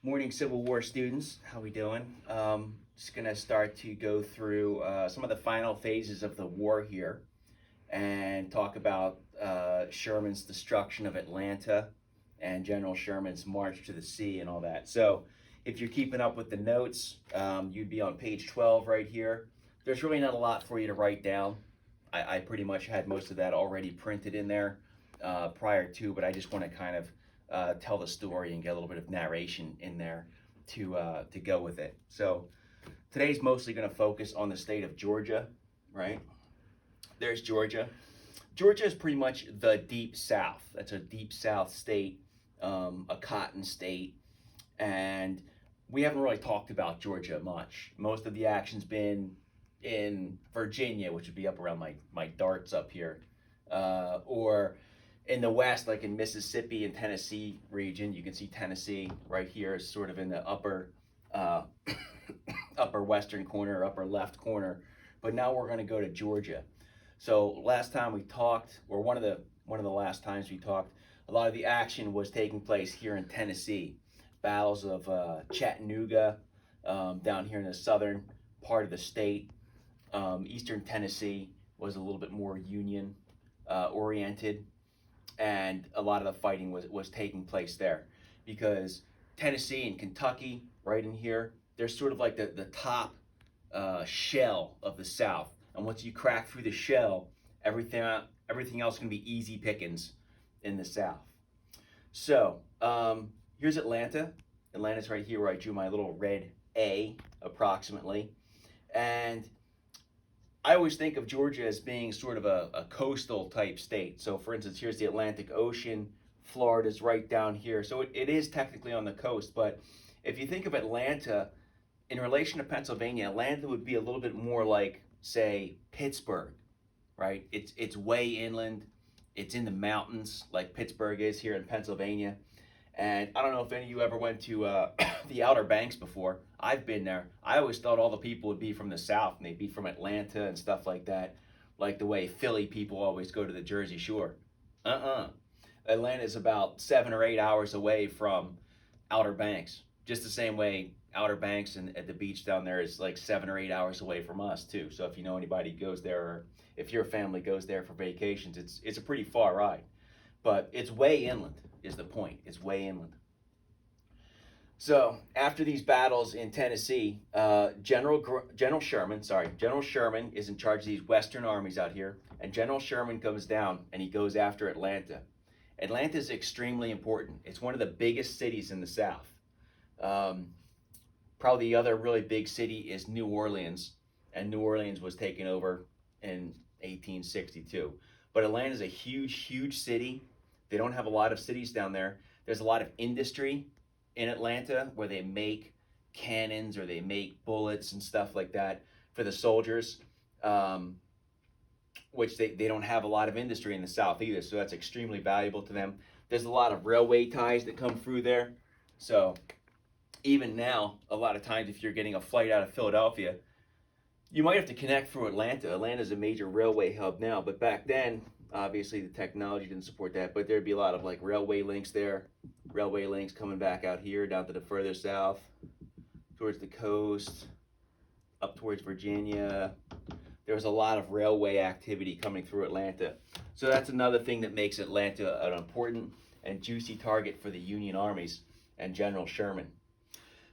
Morning Civil War students, how we doing? Just gonna start to go through some of the final phases of the war here and talk about Sherman's destruction of Atlanta and General Sherman's march to the sea and all that. So if you're keeping up with the notes, you'd be on page 12 right here. There's really not a lot for you to write down. I pretty much had most of that already printed in there prior to, but I just want to kind of tell the story and get a little bit of narration in there to go with it. So today's mostly going to focus on the state of Georgia, right? There's Georgia. Georgia is pretty much the deep South. That's a deep South state, a cotton state, and we haven't really talked about Georgia much. Most of the action's been in Virginia, which would be up around my darts up here, or in the west, like in Mississippi and Tennessee region. You can see Tennessee right here is sort of in the upper uh, upper western corner, upper left corner. But now we're going to go to Georgia. So last time we talked, or one of the last times we talked, a lot of the action was taking place here in Tennessee. Battles of Chattanooga, down here in the southern part of the state. Eastern Tennessee was a little bit more Union oriented, and a lot of the fighting was taking place there because Tennessee and Kentucky, right in here, they're sort of like the top shell of the South. And once you crack through the shell, everything else can be easy pickings in the South. So here's Atlanta. Atlanta's right here where I drew my little red A approximately. And I always think of Georgia as being sort of a coastal type state. So, for instance, here's the Atlantic Ocean. Florida's right down here. So it is technically on the coast. But if you think of Atlanta in relation to Pennsylvania, Atlanta would be a little bit more like, say, Pittsburgh, right? It's way inland. It's in the mountains like Pittsburgh is here in Pennsylvania. And I don't know if any of you ever went to the Outer Banks before. I've been there. I always thought all the people would be from the South and they'd be from Atlanta and stuff like that, like the way Philly people always go to the Jersey Shore. Uh-uh. Atlanta is about 7 or 8 hours away from Outer Banks, just the same way Outer Banks and at the beach down there is like 7 or 8 hours away from us too. So if you know anybody who goes there, or if your family goes there for vacations, it's a pretty far ride, but it's way inland is the point. It's way inland. So after these battles in Tennessee, General Sherman is in charge of these Western armies out here, and General Sherman comes down and he goes after Atlanta. Atlanta is extremely important. It's one of the biggest cities in the South. Probably the other really big city is New Orleans, and New Orleans was taken over in 1862. But Atlanta is a huge, huge city. They don't have a lot of cities down there. There's a lot of industry in Atlanta where they make cannons or they make bullets and stuff like that for the soldiers, which they don't have a lot of industry in the South either. So that's extremely valuable to them. There's a lot of railway ties that come through there. So even now, a lot of times if you're getting a flight out of Philadelphia, you might have to connect through Atlanta. Atlanta's a major railway hub now, but back then, obviously the technology didn't support that, but there'd be a lot of like railway links there, railway links coming back out here down to the further south, towards the coast, up towards Virginia. There was a lot of railway activity coming through Atlanta. So that's another thing that makes Atlanta an important and juicy target for the Union armies and General Sherman.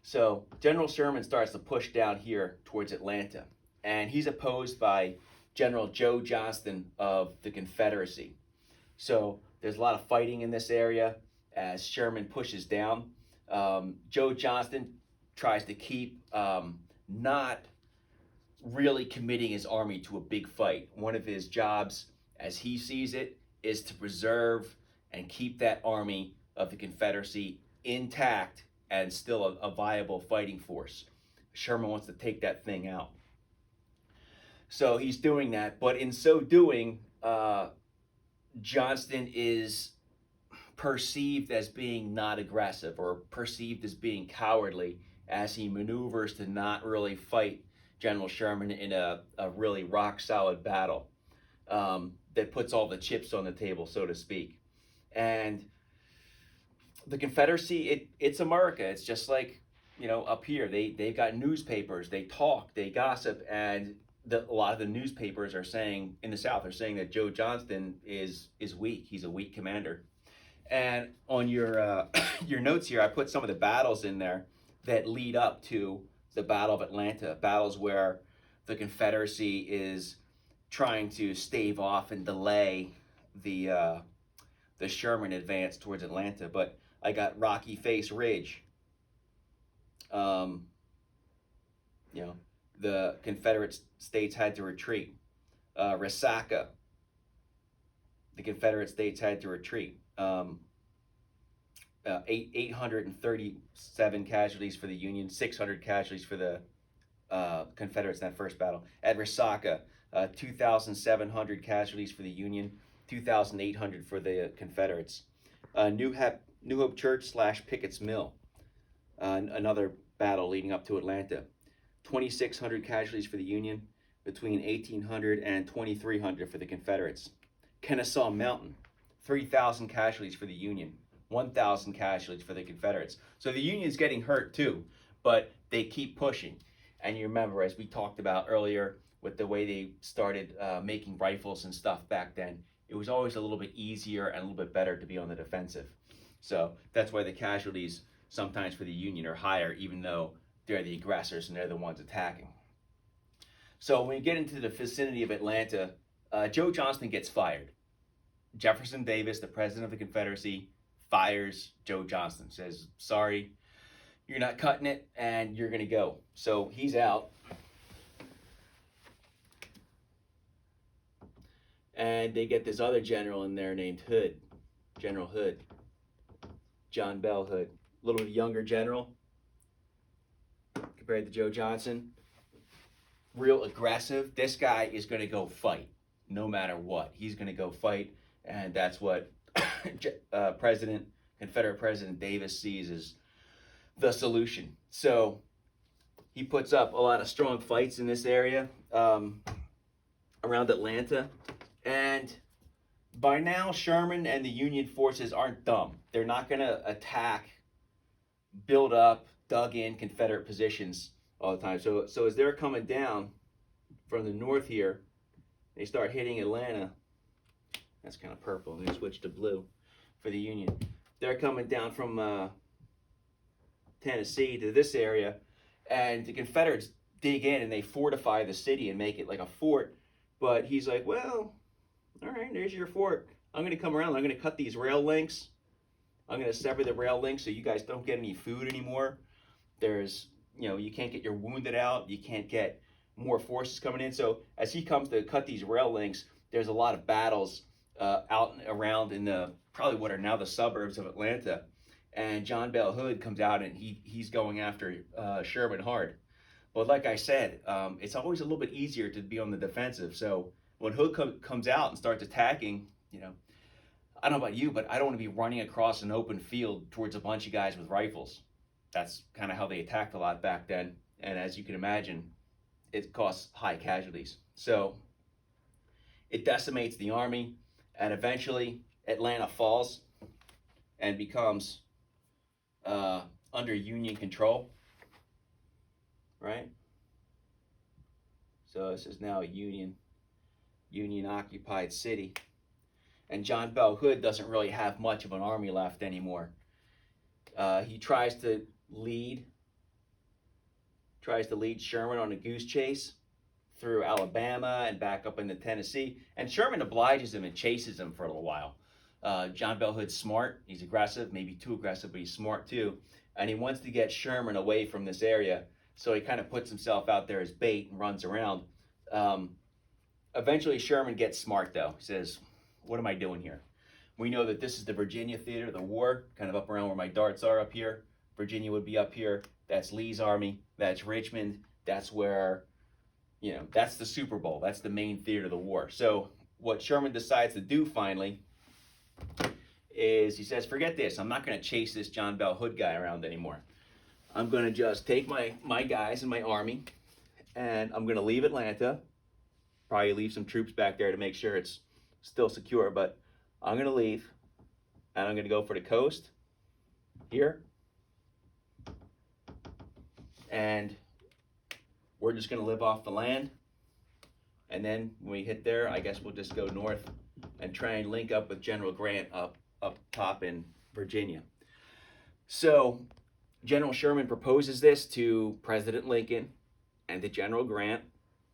So General Sherman starts to push down here towards Atlanta, and he's opposed by General Joe Johnston of the Confederacy. So there's a lot of fighting in this area as Sherman pushes down. Joe Johnston tries to keep not really committing his army to a big fight. One of his jobs, as he sees it, is to preserve and keep that army of the Confederacy intact and still a viable fighting force. Sherman wants to take that thing out. So he's doing that, but in so doing, Johnston is perceived as being not aggressive or perceived as being cowardly as he maneuvers to not really fight General Sherman in a really rock solid battle that puts all the chips on the table, so to speak. And the Confederacy, it's America. It's just like, up here. They've got newspapers. They talk. They gossip, and a lot of the newspapers are saying in the South are saying that Joe Johnston is weak. He's a weak commander. And on your your notes here, I put some of the battles in there that lead up to the Battle of Atlanta. Battles where the Confederacy is trying to stave off and delay the Sherman advance towards Atlanta. But I got Rocky Face Ridge. Um, the Confederate States had to retreat. Resaca, the Confederate States had to retreat. 837 casualties for the Union, 600 casualties for the Confederates in that first battle. At Resaca, 2,700 casualties for the Union, 2,800 for the Confederates. New Hope Church / Pickett's Mill, another battle leading up to Atlanta. 2,600 casualties for the Union, between 1,800 and 2,300 for the Confederates. Kennesaw Mountain, 3,000 casualties for the Union, 1,000 casualties for the Confederates. So the Union's getting hurt too, but they keep pushing. And you remember, as we talked about earlier, with the way they started making rifles and stuff back then, it was always a little bit easier and a little bit better to be on the defensive. So that's why the casualties sometimes for the Union are higher, even though they're the aggressors and they're the ones attacking. So when you get into the vicinity of Atlanta, Joe Johnston gets fired. Jefferson Davis, the president of the Confederacy, fires Joe Johnston, says, sorry, you're not cutting it, and you're going to go. So he's out. And they get this other general in there named Hood, General Hood, John Bell Hood. A little younger general compared to Joe Johnston. Real aggressive. This guy is going to go fight no matter what. He's going to go fight, and that's what Confederate President Davis sees as the solution. So he puts up a lot of strong fights in this area around Atlanta. And by now, Sherman and the Union forces aren't dumb. They're not going to attack, build up, dug in Confederate positions all the time. So as they're coming down from the north here, they start hitting Atlanta. That's kind of purple. I'm going to switch to blue for the Union. They're coming down from Tennessee to this area, and the Confederates dig in and they fortify the city and make it like a fort. But he's like, well, all right, there's your fort. I'm going to come around. I'm going to cut these rail links. I'm going to sever the rail links so you guys don't get any food anymore. There's, you can't get your wounded out. You can't get more forces coming in. So as he comes to cut these rail links, there's a lot of battles out and around in the probably what are now the suburbs of Atlanta. And John Bell Hood comes out and he's going after Sherman hard. But like I said, it's always a little bit easier to be on the defensive. So when Hood comes out and starts attacking, I don't know about you, but I don't want to be running across an open field towards a bunch of guys with rifles. That's kind of how they attacked a lot back then. And as you can imagine, it costs high casualties. So it decimates the army, and eventually Atlanta falls and becomes under Union control, right? So this is now a Union occupied city. And John Bell Hood doesn't really have much of an army left anymore. He tries to lead Sherman on a goose chase through Alabama and back up into Tennessee. And Sherman obliges him and chases him for a little while. John Bell Hood's smart. He's aggressive, maybe too aggressive, but he's smart too. And he wants to get Sherman away from this area. So he kind of puts himself out there as bait and runs around. Eventually, Sherman gets smart, though. He says, what am I doing here? We know that this is the Virginia theater of the war, kind of up around where my darts are up here. Virginia would be up here. That's Lee's army. That's Richmond. That's where, that's the Super Bowl. That's the main theater of the war. So what Sherman decides to do finally is he says, forget this. I'm not going to chase this John Bell Hood guy around anymore. I'm going to just take my guys and my army, and I'm going to leave Atlanta. Probably leave some troops back there to make sure it's still secure, but I'm going to leave, and I'm going to go for the coast, here. And we're just going to live off the land. And then when we hit there, I guess we'll just go north and try and link up with General Grant up top in Virginia. So General Sherman proposes this to President Lincoln and to General Grant,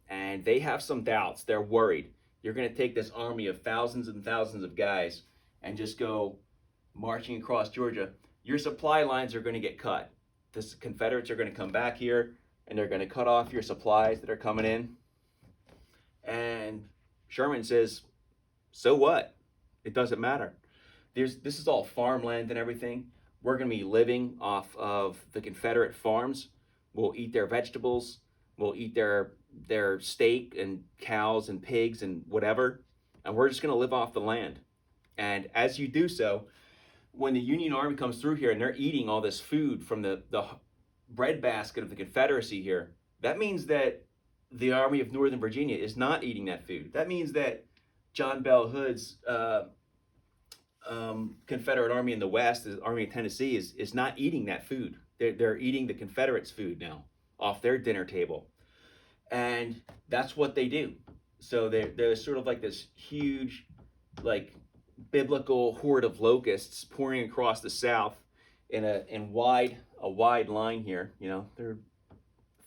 and they have some doubts. They're worried. You're going to take this army of thousands and thousands of guys and just go marching across Georgia. Your supply lines are going to get cut. The Confederates are going to come back here, and they're going to cut off your supplies that are coming in. And Sherman says, so what? It doesn't matter. This is all farmland and everything. We're going to be living off of the Confederate farms. We'll eat their vegetables. We'll eat their steak and cows and pigs and whatever. And we're just going to live off the land. And as you do so, when the Union Army comes through here and they're eating all this food from the breadbasket of the Confederacy here, that means that the Army of Northern Virginia is not eating that food. That means that John Bell Hood's Confederate Army in the West, the Army of Tennessee, is not eating that food. They're eating the Confederates' food now off their dinner table. And that's what they do. So they're sort of like this huge, like, biblical horde of locusts pouring across the South in a wide line here. You know, there are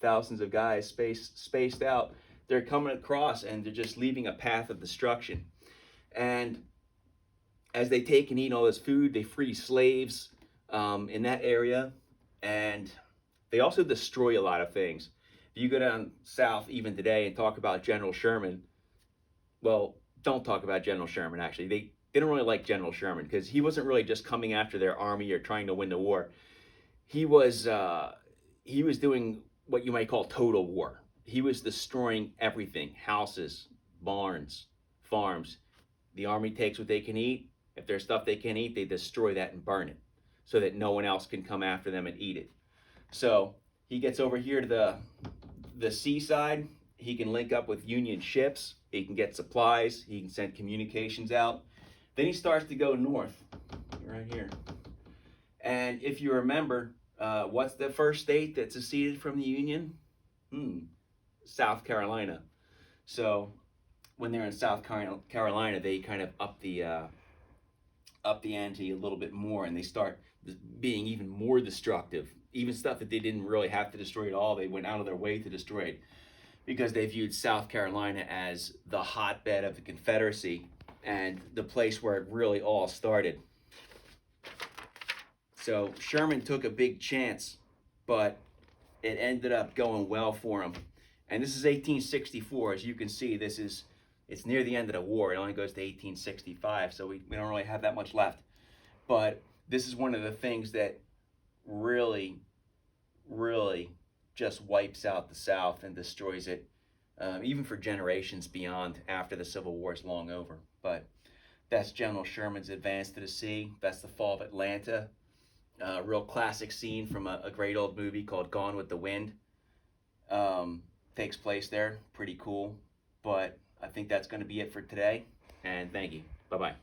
thousands of guys spaced out. They're coming across and they're just leaving a path of destruction. And as they take and eat all this food, they free slaves in that area, and they also destroy a lot of things. If you go down south even today and talk about General Sherman, well, don't talk about General Sherman, actually. They don't really like General Sherman because he wasn't really just coming after their army or trying to win the war. He was doing what you might call total war. He was destroying everything: houses, barns, farms. The army takes what they can eat. If there's stuff they can't eat, they destroy that and burn it so that no one else can come after them and eat it. So he gets over here to the seaside. He can link up with Union ships. He can get supplies. He can send communications out. Then he starts to go north, right here. And if you remember, what's the first state that seceded from the Union? South Carolina. So when they're in South Carolina, they kind of up the ante a little bit more, and they start being even more destructive. Even stuff that they didn't really have to destroy at all, they went out of their way to destroy it because they viewed South Carolina as the hotbed of the Confederacy and the place where it really all started. So Sherman took a big chance, but it ended up going well for him. And this is 1864. As you can see, it's near the end of the war. It only goes to 1865, so we don't really have that much left. But this is one of the things that really, really just wipes out the South and destroys it, even for generations beyond after the Civil War is long over. But that's General Sherman's advance to the sea. That's the fall of Atlanta. Real classic scene from a great old movie called Gone with the Wind. Takes place there. Pretty cool. But I think that's going to be it for today. And thank you. Bye-bye.